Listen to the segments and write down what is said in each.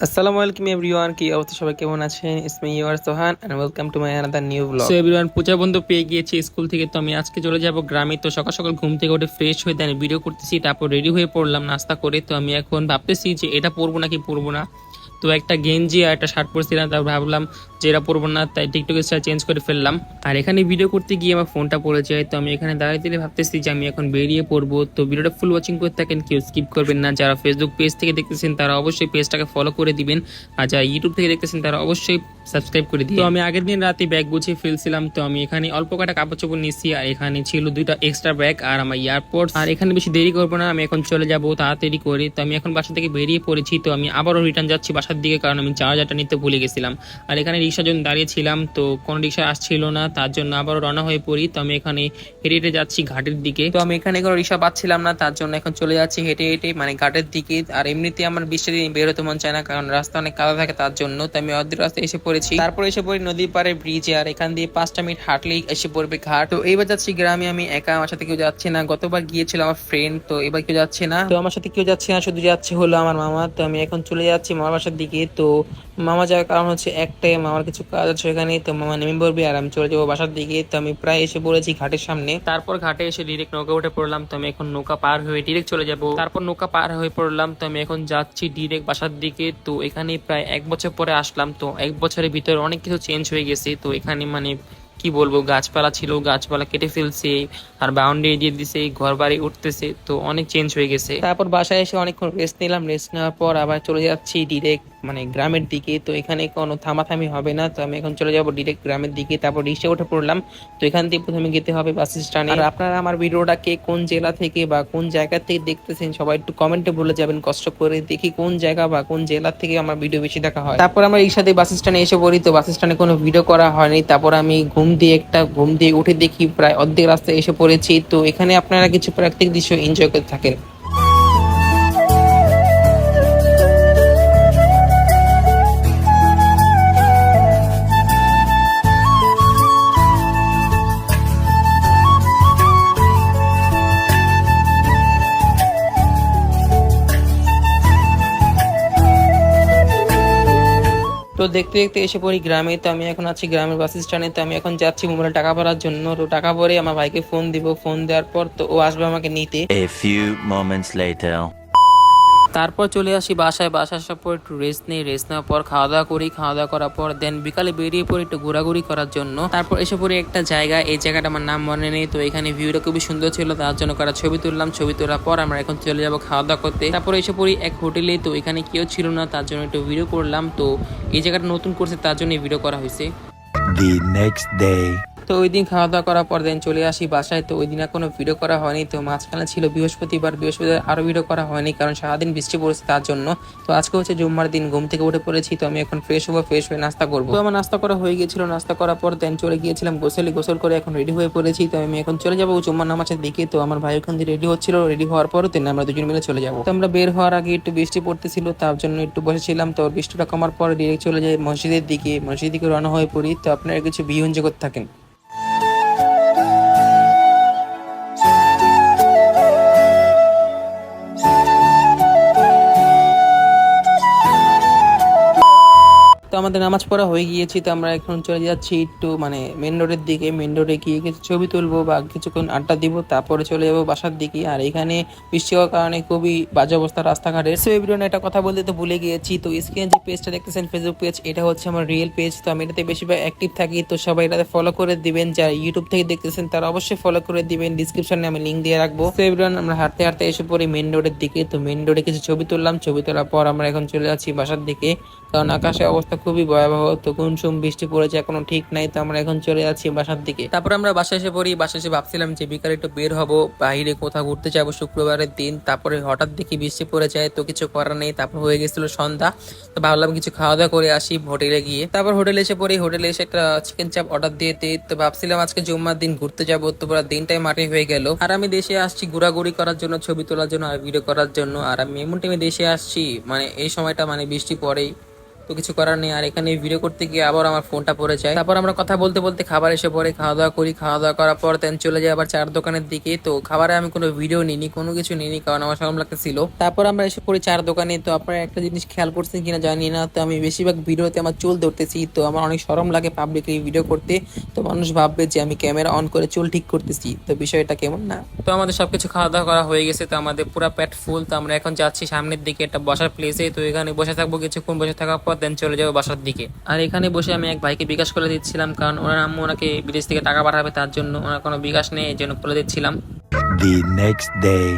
আসসালামু আলাইকুম এভরিওয়ান, কি অবস্থা? সবাই কেমন আছেন? It's me your Sohan and welcome to my another new blog. So everyone, Puja বন্ধু পেয়ে গিয়েছি স্কুল থেকে। তো আমি আজকে চলে যাব গ্রামে। তো সকাল সকাল ঘুম থেকে উঠে ফ্রেশ হয়ে দেন ভিডিও করতেছি, তারপর রেডি হয়ে পড়লাম নাস্তা করে। তো আমি এখন ভাবতেছি যে এটা পরবো নাকি পরবো না। তো একটা গেঞ্জি আর একটা শার্ট পরছিলাম, তারপর ভাবলাম যে এটা পরবো না, তাই টিকটকের স্টাইল চেঞ্জ করে ফেললাম। আর এখানে ভিডিও করতে গিয়ে আমার ফোনটা পড়ে যায়। তো আমি এখানে দাঁড়িয়ে দিলে ভাবতেছি যে আমি এখন বেরিয়ে পড়বো। তো ভিডিওটা ফুল ওয়াচিং করে থাকেন, কেউ স্কিপ করবেন না। যারা ফেসবুক পেজ থেকে দেখতেছেন তারা অবশ্যই পেজটাকে ফলো করে দিবেন, আর যারা ইউটিউব থেকে দেখতেছেন তারা অবশ্যই সাবস্ক্রাইব করে দিন। তো আমি আগের দিন রাতে ব্যাগ গুছিয়ে ফেলছিলাম। তো আমি এখানে অল্প কটা কাপড় চোপড় নিয়েছি, আর এখানে ছিল দুইটা এক্সট্রা ব্যাগ আর আমার এয়ারপোর্টস। আর এখানে বেশি দেরি করবো না, আমি এখন চলে যাবো তাড়াতাড়ি করে। তো আমি এখন বাসা থেকে বেরিয়ে পড়েছি। তো আমি আবারও রিটার্ন যাচ্ছি বাসার দিকে, কারণ আমি চার্জারটা নিতে ভুলে গেছিলাম। আর এখানে রিক্সার জন্য দাঁড়িয়েছিলাম, তো কোনো রিক্সা আসছিল না, তার জন্য আবারও রওনা হয়ে পড়ি। তো আমি এখানে হেঁটে হেঁটে যাচ্ছি ঘাটের দিকে। তো আমি এখানে কোনো রিক্সা পাচ্ছিলাম না, তার জন্য এখন চলে যাচ্ছি হেঁটে হেঁটে মানে ঘাটের দিকে। আর এমনিতে আমার বৃষ্টির দিন বের হতে মন চায় না, কারণ রাস্তা অনেক কাদা থাকে, তার জন্য। তো আমি অর্ধেক রাস্তায় এসে পড়েছি, তারপর এসে পড়ি নদীর পাড়ে ব্রিজে। আর এখান দিয়ে 5টা মিনিট হাঁটলেই এসে পড়বে ঘাট। তো এইবার যাচ্ছি গ্রামে, আমি একা, আমার সাথে কেউ যাচ্ছে না। গতবার গিয়েছিল আমার ফ্রেন্ড, তো এবার কেউ যাচ্ছে না। তো আমার সাথে কেউ যাচ্ছে না, শুধু যাচ্ছে হলো আমার মামা। তো আমি এখন চলে যাচ্ছি মামার বাসার দিকে। তো মামা যাওয়ার কারণ হচ্ছে একটাই, মামার কিছু কাজ আছে এখানে। তো মামা নেমে পড়বে আর আমি চলে যাবো বাসার দিকে। তো আমি প্রায় এসে পড়েছি ঘাটের সামনে। তারপর ঘাটে এসে ডিরেক্ট নৌকা উঠে পড়লাম। তো আমি এখন নৌকা পার হয়ে ডিরেক্ট চলে যাব। তারপর নৌকা পার হয়ে পড়লাম। তো আমি এখন যাচ্ছি ডিরেক্ট বাসার দিকে। তো এখানে প্রায় 1 বছর পরে আসলাম। তো 1 বছরের ভিতরে অনেক কিছু চেঞ্জ হয়ে গেছে। তো এখানে মানে কি বলবো, গাছপালা ছিল, গাছপালা কেটে ফেলছে, আর বাউন্ডারি দিয়ে দিছে, ঘর বাড়ি উঠতেছে। তো অনেক চেঞ্জ হয়ে গেছে। তারপর বাসায় এসে অনেকক্ষণ রেস্ট নিলাম। রেস্ট নেওয়ার পর আবার চলে যাচ্ছি ডিরেক্ট মানে গ্রামের দিকে। তো এখানে কোনো থামাথামি হবে না। তো আমি এখন চলে যাব ডিরেক্ট গ্রামের দিকে। তারপর রিক্সা উঠে পড়লাম। তো এখান থেকে প্রথমে যেতে হবে বাস স্ট্যান্ডে। আর আপনারা আমার ভিডিওটা কে কোন জেলা থেকে বা কোন জায়গা থেকে দেখতেছেন সবাই একটু কমেন্টে বলে যাবেন, কষ্ট করে দেখি কোন জায়গা বা কোন জেলা থেকে আমার ভিডিও বেশি দেখা হয়। তারপর আমরা রিক্সা দিয়ে বাস স্ট্যান্ডে এসে পড়ি। তো বাস স্ট্যান্ডে কোনো ভিডিও করা হয়নি। তারপর আমি ঘুম দিয়ে উঠে দেখি প্রায় অর্ধেক রাস্তায় এসে পড়েছি। তো এখানে আপনারা কিছু প্রাকৃতিক দৃশ্য এনজয় করতে থাকেন। তো দেখতে দেখতে এসে পড়ি গ্রামে। তো আমি এখন আছি গ্রামের বাস স্ট্যান্ডে। তো আমি এখন যাচ্ছি মোবাইলে টাকা ভরার জন্য। তো টাকা ভরে আমার ভাইকে ফোন দিব। ফোন দেওয়ার পর তো ও আসবে আমাকে নিতে। A few moments later. তারপর চলে আসি বাসায়। বাসায় আসার পর একটু রেস্ট নেই। রেস্ট নেওয়ার পর খাওয়া দাওয়া করি। খাওয়া দাওয়া করার পর দেন বিকালে বেরিয়ে পড়ি একটু ঘোরাঘুরি করার জন্য। তারপর এসে পড়ি একটা জায়গা, এই জায়গাটা আমার নাম মনে নেই। তো এখানে ভিউটা খুবই সুন্দর ছিল, তার জন্য করা ছবি তুললাম। ছবি তোলার পর আমরা এখন চলে যাব খাওয়া দাওয়া করতে। তারপর এসে পড়ি এক হোটেলে। তো এখানে কেউ ছিল না, তার জন্য একটু ভিডিও করলাম। তো এই জায়গাটা নতুন করছে, তার জন্য ভিডিও করা হয়েছে। The next day. তো ওই দিন খাওয়া দাওয়া করার পর দেন চলে আসি বাসায়। তো ওই দিন আর কোনো ভিডিও করা হয়নি। তো মাঝখানে ছিল বৃহস্পতিবার, আরও ভিডিও করা হয়নি, কারণ সারাদিন বৃষ্টি পড়েছে তার জন্য। তো আজকে হচ্ছে জুম্মার দিন, ঘুম থেকে উঠে পড়েছি। তো আমি এখন ফ্রেশ হবো, ফ্রেশ হয়ে নাস্তা করবো। তো আমার নাস্তা করা হয়ে গিয়েছিল। নাস্তা করার পর দেন চলে গিয়েছিলাম গোসল করে এখন রেডি হয়ে পড়েছি। তো আমি এখন চলে যাবো জুম্মার নামাজের দিকে। তো আমার ভাই ওখান দিয়ে রেডি হচ্ছিল, রেডি হওয়ার পর দেন আমরা দুজন মিলে চলে যাবো। তো আমরা বের হওয়ার আগে একটু বৃষ্টি পড়তেছিল, তার জন্য একটু বসেছিলাম। তো বৃষ্টিটা কমার পর ডিরেক্ট চলে যাই মসজিদের দিকে। মসজিদের দিকে রওনা হয়ে পড়ি। তো আপনারা কিছু ভিউ এনজয় করতে থাকেন। তো আমাদের নামাজ পড়া হয়ে গিয়েছি। তো আমরা এখন চলে যাচ্ছি একটু মানে মেন রোডের দিকে। মেন রোডে গিয়ে কিছু ছবি তুলবো বা কিছুক্ষণ আড্ডা দিব, তারপরে চলে যাবো বাসার দিকে। আর এখানে বৃষ্টি হওয়ার কারণে খুবই বাজে অবস্থা রাস্তাঘাটের। সো এভরিওয়ান, একটা কথা বলতে তো ভুলে গিয়েছি। তো স্ক্রিনে যে পেজটা দেখতেছেন ফেসবুক পেজ, এটা হচ্ছে আমার রিয়েল পেজ। তো আমি এটাতে বেশিরভাগ অ্যাক্টিভ থাকি। তো সবাই এটাতে ফলো করে দিবেন। যারা ইউটিউব থেকে দেখতেছেন তারা অবশ্যই ফলো করে দিবেন। ডিসক্রিপশনে আমি লিঙ্ক দিয়ে রাখবো। তো এভরিওয়ান, আমরা হাঁটতে হাঁটতে এসে পড়ি মেন রোডের দিকে। তো মেন রোডে কিছু ছবি তুললাম। ছবি তোলার পর আমরা এখন চলে যাচ্ছি বাসার দিকে, কারণ আকাশের অবস্থা খুবই ভয়াবহ। তো কোন সময় বৃষ্টি পড়েছে কোনো ঠিক নাই। তো আমরা এখন চলে যাচ্ছি বাসার দিকে। তারপর আমরা বাসায় এসে পড়ি। বাসায় এসে ভাবছিলাম যে বিকালে একটু বের হবো, বাইরে কোথাও ঘুরতে যাবো শুক্রবারের দিন। তারপরে হঠাৎ দেখি বৃষ্টি পড়ে যায়, তো কিছু করার নেই। তারপর হয়ে গেছিল সন্ধ্যা। তো ভাবলাম কিছু খাওয়া দাওয়া করে আসি হোটেলে গিয়ে। তারপর হোটেলে এসে পড়ি। হোটেলে এসে একটা চিকেন চাপ অর্ডার দিয়ে দিই। তো ভাবছিলাম আজকে জুম্মার দিন ঘুরতে যাবো, তো পুরো দিনটাই মাটি হয়ে গেল। আর আমি দেশে আসছি ঘোরাঘুরি করার জন্য, ছবি তোলার জন্য আর ভিডিও করার জন্য। আর আমি এমন টাইমে দেশে আসছি মানে এই সময়টা মানে বৃষ্টি পড়েই। তো তো কিছু করার নেই। আর এখানে ভিডিও করতে গিয়ে আবার আমার ফোনটা পড়ে যায়। তারপর আমরা কথা বলতে বলতে খাবার এসে পড়ে, খাওয়া দাওয়া করি। খাওয়া দাওয়া করার পর দেন চলে যাই আবার চার দোকানের দিকে। তো খাবারে আমি কোনো ভিডিও নিইনি, কোনো কিছু নিইনি, কারণ আমার শরম লাগতেছিল। তারপর আমরা এসে পড়ি চার দোকানে। তো আপনারা একটা জিনিস খেয়াল করছেন কিনা জানি না, তো আমি বেশিরভাগ ভিডিওতে আমার চুল ধরতেছি। তো আমার অনেক শরম লাগে পাবলিকলি ভিডিও করতে। তো মানুষ ভাববে যে আমি ক্যামেরা অন করে চুল ঠিক করতেছি, তো বিষয়টা কেমন না। তো আমাদের সবকিছু খাওয়া দাওয়া করা হয়ে গেছে, তো আমাদের পুরো পেট ফুল। তো আমরা এখন যাচ্ছি সামনের দিকে একটা বসার প্লেসে। তো এখানে বসে থাকবো কিছুক্ষণ, বসে থাকার পর দেন চলে যাবো বাসার দিকে। আর এখানে বসে আমি এক ভাইকে বিকাশ করে দিচ্ছিলাম, কারণ ওনার আম্মু ওনাকে বিদেশ থেকে টাকা পাঠাবে, তার জন্য ওনার কোনো বিকাশ নেই, এই জন্য করে দিচ্ছিলাম। The next day.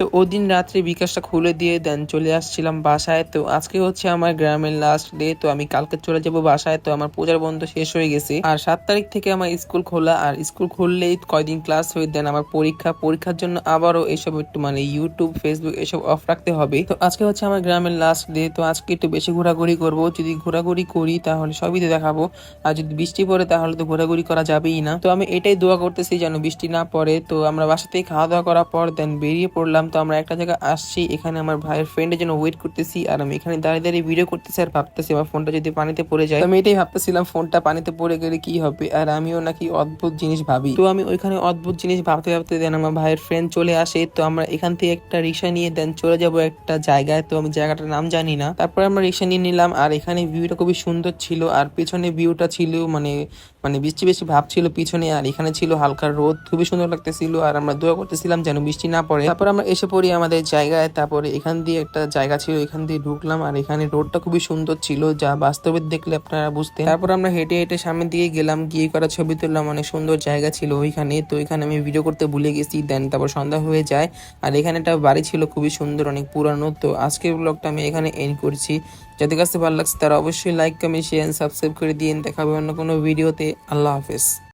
তো ওদিন রাত্রে বিকাশটা খুলে দিয়ে দেন চলে আসছিলাম বাসায়। তো আজকে হচ্ছে আমার গ্রামের লাস্ট ডে, তো আমি কালকে চলে যাব বাসায়। তো আমার পূজার বন্ধ শেষ হয়ে গেছে, আর 7 তারিখ থেকে আমার স্কুল খোলা। আর স্কুল খুললেই কয়দিন ক্লাস হয়ে দেন আমার পরীক্ষার জন্য আবারও এসব একটু মানে ইউটিউব ফেসবুক এসব অফ রাখতে হবে। তো আজকে হচ্ছে আমার গ্রামের লাস্ট ডে, তো আজকে একটু বেশি ঘোরাঘুরি করব। যদি ঘোরাঘুরি করি তাহলে সবই তো দেখাবো, আর যদি বৃষ্টি পড়ে তাহলে তো ঘোরাঘুরি করা যাবেই না। তো আমি এটাই দোয়া করতেছি যেন বৃষ্টি না পড়ে। তো আমরা বাসাতেই খাওয়া দাওয়া করার পর দেন বেরিয়ে পড়লাম। তো আমরা একটা জায়গায় আসছি, এখানে আমার ভাইয়ের ফ্রেন্ডের জন্য ওয়েট করতেছি। আর আমি এখানে দাঁড়িয়ে দাঁড়িয়ে ভিডিও করতেছি আর ভাবতেছি আমার ফোনটা যদি পানিতে পড়ে যায়। তো আমি এটাই ভাবতেছিলাম ফোনটা পানিতে পড়ে গেলে কি হবে, আর আমিও নাকি অদ্ভুত জিনিস ভাবি। তো আমি ওইখানে অদ্ভুত জিনিস ভাবতে ভাবতে দেন আমার ভাইয়ের ফ্রেন্ড চলে আসে। তো আমরা এখান থেকে একটা রিক্সা নিয়ে দেন চলে যাব একটা জায়গায়। তো আমি জায়গাটার নাম জানি না। তারপরে আমরা রিক্সা নিয়ে নিলাম, আর এখানে ভিউটা খুবই সুন্দর ছিল। আর পিছনে ভিউটা ছিল মানে মানে বৃষ্টি বেশি ভাব ছিল পিছনে, আর এখানে ছিল হালকা রোদ, খুবই সুন্দর লাগতেছিল। আর আমরা দোয়া করতেছিলাম যেন বৃষ্টি না পড়ে। তারপর আমরা এসে পড়ি আমাদের জায়গায়। তারপরে এখান দিয়ে একটা জায়গা ছিল, এখান দিয়ে ঢুকলাম। আর এখানে রোডটা খুবই সুন্দর ছিল, যা বাস্তবে দেখলে আপনারা বুঝতেন। তারপর আমরা হেঁটে হেঁটে সামনের দিকে গেলাম, গিয়ে করা ছবি তুললাম। অনেক সুন্দর জায়গা ছিল ওইখানে। তো এখানে আমি ভিডিও করতে ভুলে গেছি, দেন তারপর সন্ধ্যা হয়ে যায়। আর এখানে একটা বাড়ি ছিল খুবই সুন্দর, অনেক পুরানো। তো আজকের ব্লগটা আমি এখানে এন্ড করছি। যাদের কাছে ভালো লাগছে তারা অবশ্যই লাইক কমেন্ট শেয়ার সাবস্ক্রাইব করে দিন। দেখা হবে অন্য কোনো ভিডিওতে। আল্লাহ হাফেজ।